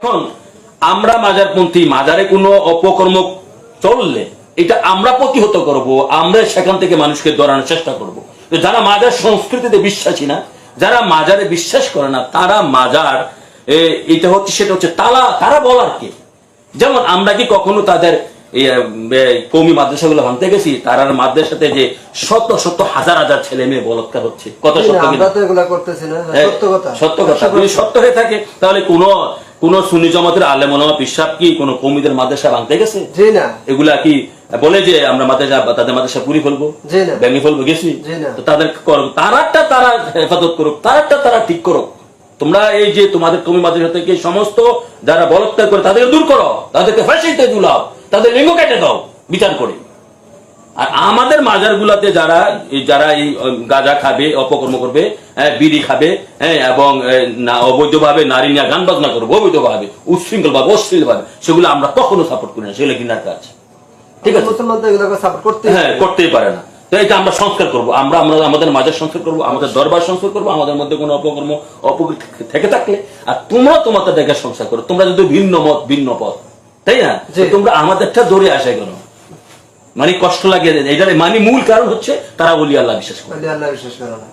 এখন আমরা মাজারপন্থী, মাজারে কোনো অপকর্ম চললে এটা আমরা প্রতিহত করব, আমরা সেখান থেকে মানুষকে ধরানোর চেষ্টা করব। যারা মাজার সংস্কৃতিতে বিশ্বাসী না, যারা মাজারে বিশ্বাস করে না, তারা মাজার এটা হচ্ছে সেটা হচ্ছে তারা বলার কে? যেমন আমরা কি কখনো তাদের কওমি মাদ্রাসাগুলো ভাঙতে গেছি? তারা মাদ্রাসাতে যে শত শত হাজার হাজার ছেলে মেয়ে বলৎকার হচ্ছে, কত সত্য সত্য কথা। যদি সত্য হয়ে থাকে তাহলে কোন সুন্নি জামাতের আলেম ওলামা পিশাব কি কোন কওমিদের মাদ্রাসা ভাঙতে গেছে? এগুলা কি বলে যে আমরা তাদের মাদ্রাসা পুরি ফেলবো, ভেঙে ফেলবো গেছি? তো তাদের তারাটা তারা হেফাজত করুক, তারাটা তারা ঠিক করুক। তোমরা এই যে তোমাদের কওমি মাদ্রাসা থেকে সমস্ত যারা বলৎকার করে তাদেরকে দূর করো, তাদেরকে ফাঁসিতে ঝুলাও, তাদের লিঙ্গ কেটে দাও বিচার করে। আর আমাদের মাজার গুলাতে যারা এই গাঁজা খাবে, অপকর্ম করবে, বিড়ি খাবে, এবং অবৈধভাবে নারী নিয়ে গান বাজনা করবো, অবৈধভাবে উচ্ছৃঙ্খল ভাবে অশ্লীল ভাবে, সেগুলো আমরা কখনো সাপোর্ট করি না। সেগুলো ঘৃণার কাজ, ঠিক আছে? করতেই পারে না। তো এটা আমরা সংস্কার করবো, আমরা আমাদের মাজার সংস্কার করবো, আমাদের দরবার সংস্কার করবো, আমাদের মধ্যে কোনো অপকর্ম থেকে থাকলে। আর তোমরা তোমাদের দেখে সংস্কার করো। তোমরা যদি ভিন্ন মত ভিন্ন পথ, তাই না? তোমরা আমাদেরটা ধরে আসে কেন? মানে কষ্ট লাগে। এটার মানে মূল কারণ হচ্ছে তারা ওলি আল্লাহ বিশ্বাস করে না।